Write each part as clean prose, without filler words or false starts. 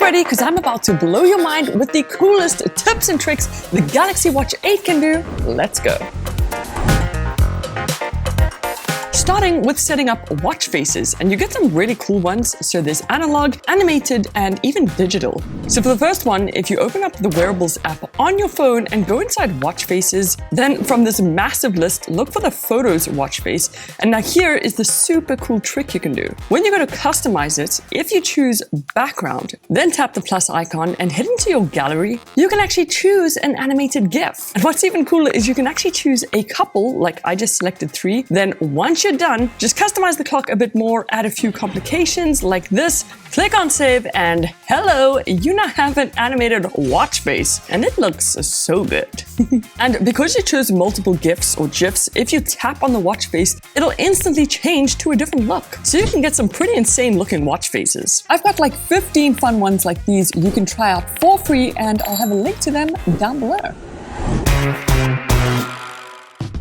ready, because I'm about to blow your mind with the coolest tips and tricks the Galaxy Watch 8 can do. Let's go. Starting with setting up watch faces, and you get some really cool ones. So there's analog, animated, and even digital. So for the first one, if you open up the wearables app on your phone and go inside watch faces, then from this massive list, look for the photos watch face. And now here is the super cool trick you can do. When you go to customize it, if you choose background, then tap the plus icon and head into your gallery, you can actually choose an animated GIF. And what's even cooler is you can actually choose a couple, like I just selected 3. Then once you're done, just customize the clock a bit more, add a few complications like this, click on save, and hello, you now have an animated watch face, and it looks so good. And because you chose multiple GIFs or GIFs, if you tap on the watch face, it'll instantly change to a different look. So you can get some pretty insane looking watch faces. I've got like 15 fun ones like these you can try out for free, and I'll have a link to them down below.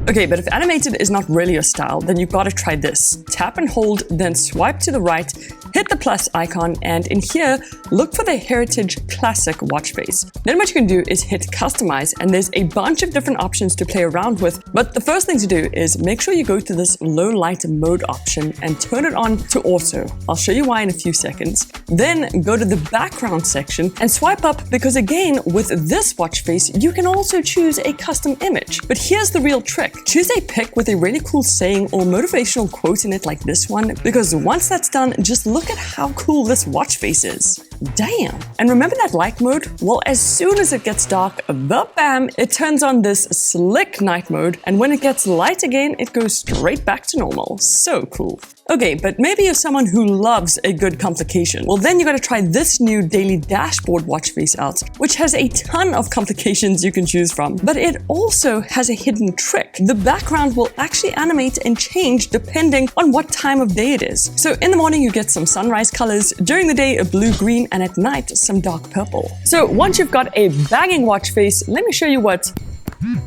Okay, but if animated is not really your style, then you've got to try this. Tap and hold, then swipe to the right, hit the plus icon, and in here, look for the Heritage Classic watch face. Then what you can do is hit customize, and there's a bunch of different options to play around with. But the first thing to do is make sure you go to this low light mode option and turn it on to auto. I'll show you why in a few seconds. Then go to the background section and swipe up, because again, with this watch face, you can also choose a custom image. But here's the real trick. Choose a pic with a really cool saying or motivational quote in it like this one, because once that's done, just look at how cool this watch face is. Damn. And remember that light mode? Well, as soon as it gets dark, bam, it turns on this slick night mode, and when it gets light again, it goes straight back to normal. So cool. Okay, but maybe you're someone who loves a good complication. Well, then you gotta try this new daily dashboard watch face out, which has a ton of complications you can choose from, but it also has a hidden trick. The background will actually animate and change depending on what time of day it is. So in the morning, you get some sunrise colors, during the day, a blue-green, and at night, some dark purple. So once you've got a banging watch face, let me show you what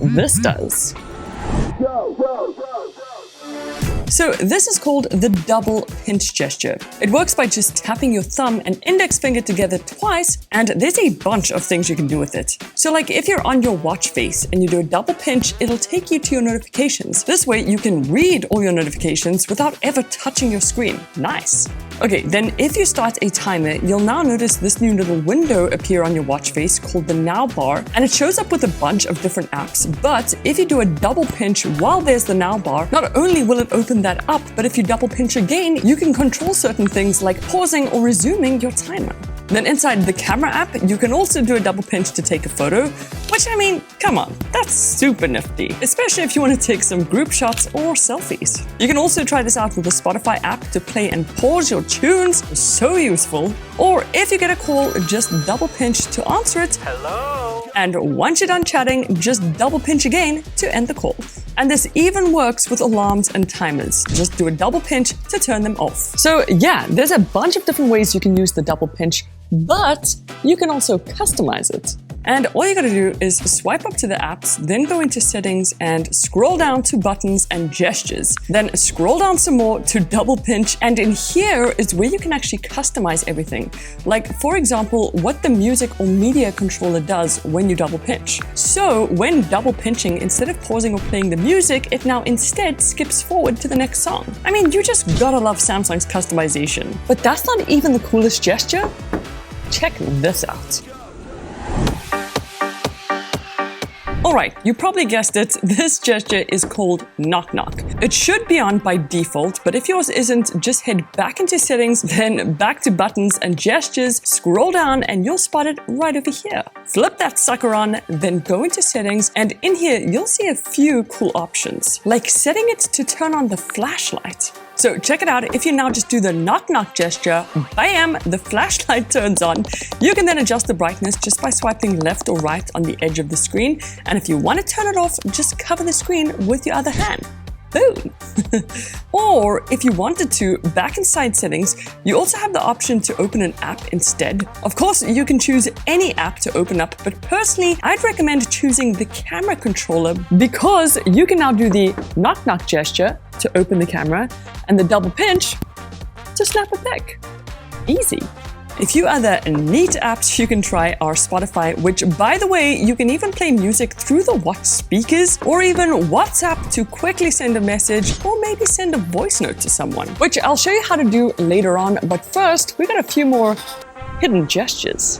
this does. So this is called the double pinch gesture. It works by just tapping your thumb and index finger together twice, and there's a bunch of things you can do with it. So like if you're on your watch face and you do a double pinch, it'll take you to your notifications. This way you can read all your notifications without ever touching your screen. Nice. Okay, then if you start a timer, you'll now notice this new little window appear on your watch face called the Now bar, and it shows up with a bunch of different apps. But if you do a double pinch while there's the Now bar, not only will it open that up, but if you double pinch again, you can control certain things like pausing or resuming your timer. Then inside the camera app, you can also do a double pinch to take a photo, which I mean, come on, that's super nifty, especially if you want to take some group shots or selfies. You can also try this out with the Spotify app to play and pause your tunes, so useful. Or if you get a call, just double pinch to answer it. Hello. And once you're done chatting, just double pinch again to end the call. And this even works with alarms and timers. Just do a double pinch to turn them off. So yeah, there's a bunch of different ways you can use the double pinch, but you can also customize it. And all you gotta do is swipe up to the apps, then go into settings and scroll down to buttons and gestures. Then scroll down some more to double pinch, and in here is where you can actually customize everything. Like for example, what the music or media controller does when you double pinch. So when double pinching, instead of pausing or playing the music, it now instead skips forward to the next song. I mean, you just gotta love Samsung's customization. But that's not even the coolest gesture. Check this out. Alright, you probably guessed it, this gesture is called Knock Knock. It should be on by default, but if yours isn't, just head back into settings, then back to buttons and gestures, scroll down, and you'll spot it right over here. Flip that sucker on, then go into settings, and in here you'll see a few cool options, like setting it to turn on the flashlight. So check it out, if you now just do the knock knock gesture, bam, the flashlight turns on. You can then adjust the brightness just by swiping left or right on the edge of the screen. And if you want to turn it off, just cover the screen with your other hand. Boom! Or if you wanted to, back inside settings, you also have the option to open an app instead. Of course, you can choose any app to open up, but personally, I'd recommend choosing the camera controller because you can now do the knock knock gesture to open the camera and the double pinch to snap a pic. Easy. A few other neat apps you can try are Spotify, which, by the way, you can even play music through the watch speakers, or even WhatsApp to quickly send a message or maybe send a voice note to someone, which I'll show you how to do later on. But first, we got a few more hidden gestures.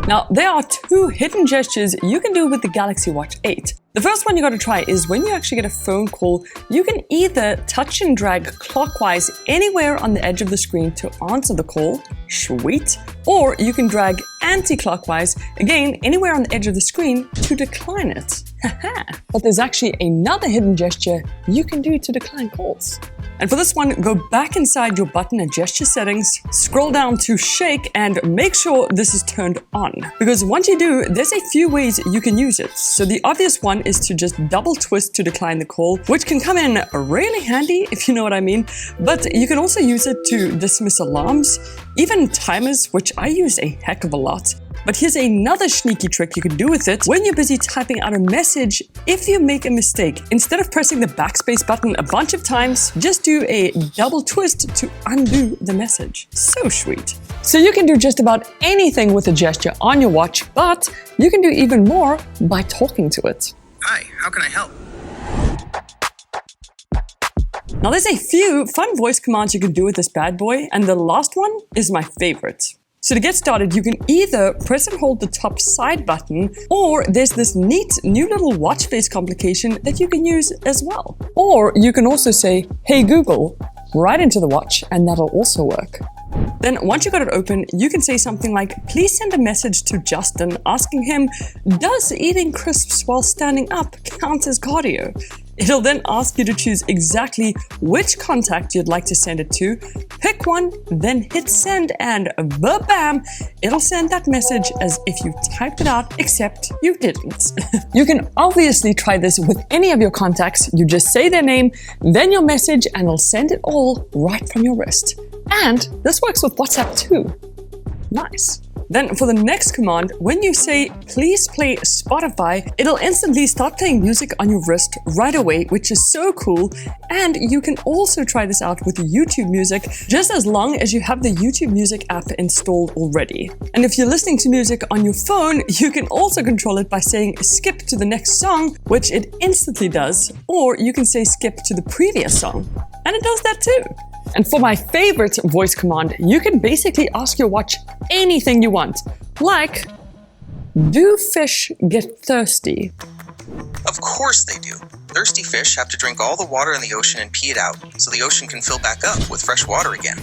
Now, there are two hidden gestures you can do with the Galaxy Watch 8. The first one you gotta try is when you actually get a phone call, you can either touch and drag clockwise anywhere on the edge of the screen to answer the call, sweet, or you can drag anti-clockwise, again, anywhere on the edge of the screen to decline it. Haha! But there's actually another hidden gesture you can do to decline calls. And for this one, go back inside your button and gesture settings, scroll down to shake, and make sure this is turned on. Because once you do, there's a few ways you can use it. So the obvious one is to just double twist to decline the call, which can come in really handy, if you know what I mean. But you can also use it to dismiss alarms, even timers, which I use a heck of a lot. But here's another sneaky trick you can do with it. When you're busy typing out a message, if you make a mistake, instead of pressing the backspace button a bunch of times, just do a double twist to undo the message. So sweet. So you can do just about anything with a gesture on your watch, but you can do even more by talking to it. Hi, how can I help? Now there's a few fun voice commands you can do with this bad boy, and the last one is my favorite. So to get started, you can either press and hold the top side button, or there's this neat new little watch face complication that you can use as well. Or you can also say, "Hey Google," right into the watch, and that'll also work. Then once you got it open, you can say something like, "Please send a message to Justin asking him, does eating crisps while standing up count as cardio?" It'll then ask you to choose exactly which contact you'd like to send it to. Pick one, then hit send, and bam, it'll send that message as if you typed it out, except you didn't. You can obviously try this with any of your contacts. You just say their name, then your message, and it'll send it all right from your wrist. And this works with WhatsApp too. Nice. Then for the next command, when you say, "Please play Spotify," it'll instantly start playing music on your wrist right away, which is so cool. And you can also try this out with YouTube Music, just as long as you have the YouTube Music app installed already. And if you're listening to music on your phone, you can also control it by saying, "Skip to the next song," which it instantly does. Or you can say, "Skip to the previous song," and it does that too. And for my favorite voice command, you can basically ask your watch anything you want. Like, do fish get thirsty? Of course they do. Thirsty fish have to drink all the water in the ocean and pee it out, so the ocean can fill back up with fresh water again.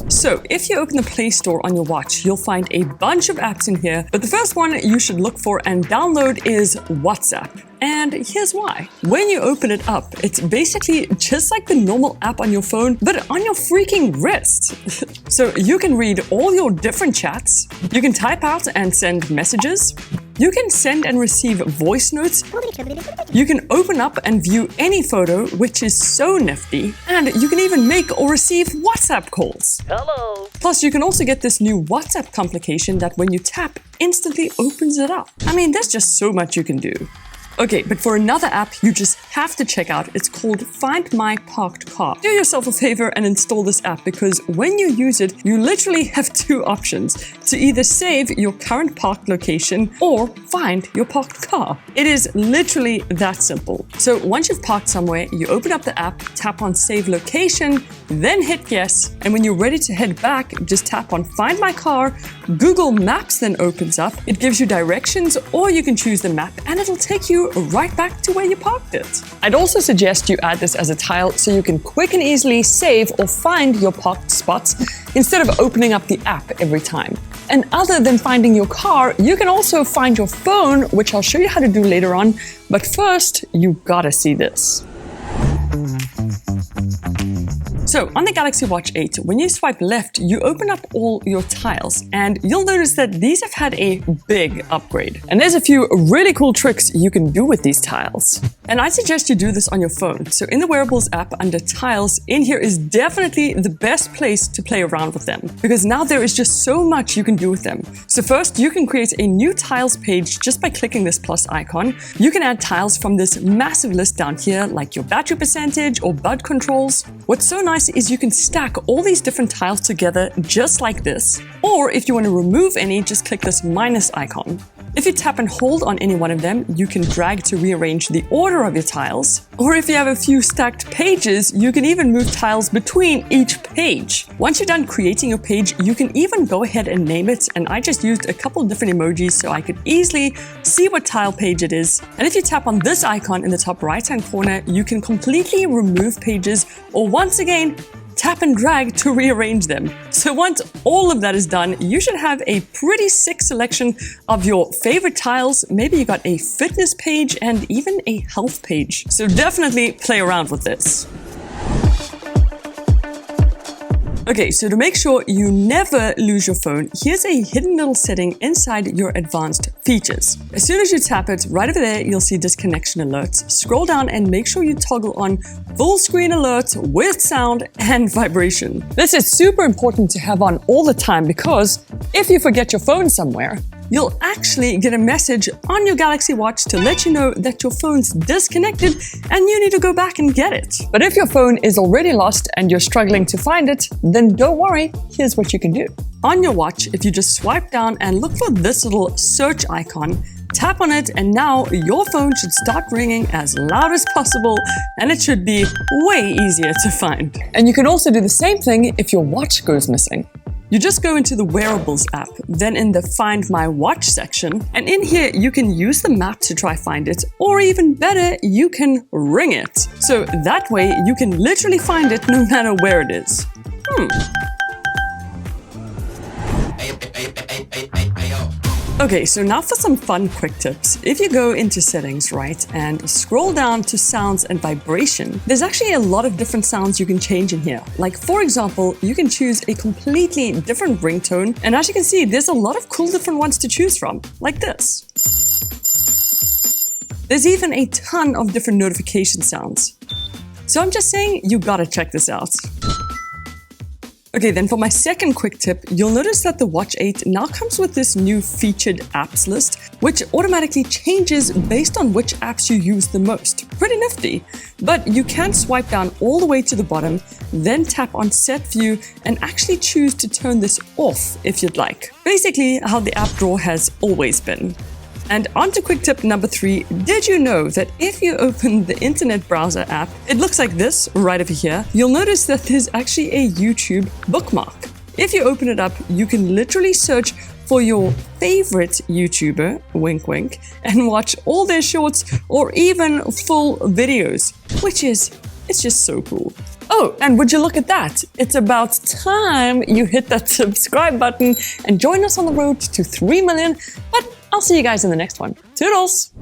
So if you open the Play Store on your watch, you'll find a bunch of apps in here, but the first one you should look for and download is WhatsApp. And here's why. When you open it up, it's basically just like the normal app on your phone, but on your freaking wrist. So you can read all your different chats, you can type out and send messages, you can send and receive voice notes, you can open up and view any photo, which is so nifty, and you can even make or receive WhatsApp calls. Hello. Plus, you can also get this new WhatsApp complication that when you tap, instantly opens it up. I mean, there's just so much you can do. Okay, but for another app you just have to check out, it's called Find My Parked Car. Do yourself a favor and install this app, because when you use it, you literally have two options: to either save your current parked location or find your parked car. It is literally that simple. So once you've parked somewhere, you open up the app, tap on Save Location, then hit yes, and when you're ready to head back, just tap on Find My Car. Google Maps then opens up, it gives you directions, or you can choose the map and it'll take you right back to where you parked it. I'd also suggest you add this as a tile so you can quick and easily save or find your parked spots instead of opening up the app every time. And other than finding your car, you can also find your phone, which I'll show you how to do later on. But first, you gotta see this. So on the Galaxy Watch 8, when you swipe left, you open up all your tiles, and you'll notice that these have had a big upgrade. And there's a few really cool tricks you can do with these tiles. And I suggest you do this on your phone. So in the Wearables app under Tiles, in here is definitely the best place to play around with them, because now there is just so much you can do with them. So first, you can create a new tiles page just by clicking this plus icon. You can add tiles from this massive list down here, like your battery percentage or bud controls. What's so nice is you can stack all these different tiles together just like this. Or if you want to remove any, just click this minus icon. If you tap and hold on any one of them, you can drag to rearrange the order of your tiles. Or if you have a few stacked pages, you can even move tiles between each page. Once you're done creating your page, you can even go ahead and name it. And I just used a couple different emojis so I could easily see what tile page it is. And if you tap on this icon in the top right-hand corner, you can completely remove pages, or once again, tap and drag to rearrange them. So once all of that is done, you should have a pretty sick selection of your favorite tiles. Maybe you got a fitness page and even a health page. So definitely play around with this. Okay, so to make sure you never lose your phone, here's a hidden little setting inside your advanced features. As soon as you tap it, right over there, you'll see disconnection alerts. Scroll down and make sure you toggle on full screen alert with sound and vibration. This is super important to have on all the time, because if you forget your phone somewhere, you'll actually get a message on your Galaxy Watch to let you know that your phone's disconnected and you need to go back and get it. But if your phone is already lost and you're struggling to find it, then don't worry, here's what you can do. On your watch, if you just swipe down and look for this little search icon, tap on it, and now your phone should start ringing as loud as possible, and it should be way easier to find. And you can also do the same thing if your watch goes missing. You just go into the Wearables app, then in the Find My Watch section, and in here you can use the map to try find it, or even better, you can ring it. So that way you can literally find it no matter where it is. Okay, so now for some fun quick tips. If you go into settings, right, and scroll down to sounds and vibration, there's actually a lot of different sounds you can change in here. Like, for example, you can choose a completely different ringtone, and as you can see, there's a lot of cool different ones to choose from, like this. There's even a ton of different notification sounds. So I'm just saying, you gotta check this out. Okay, then for my second quick tip, you'll notice that the Watch 8 now comes with this new featured apps list, which automatically changes based on which apps you use the most. Pretty nifty. But you can swipe down all the way to the bottom, then tap on Set View and actually choose to turn this off if you'd like. Basically, how the app drawer has always been. And on to quick tip number 3. Did you know that if you open the internet browser app, it looks like this right over here. You'll notice that there's actually a YouTube bookmark. If you open it up, you can literally search for your favorite YouTuber, wink wink, and watch all their shorts or even full videos, it's just so cool. Oh, and would you look at that? It's about time you hit that subscribe button and join us on the road to 3 million, but I'll see you guys in the next one. Toodles!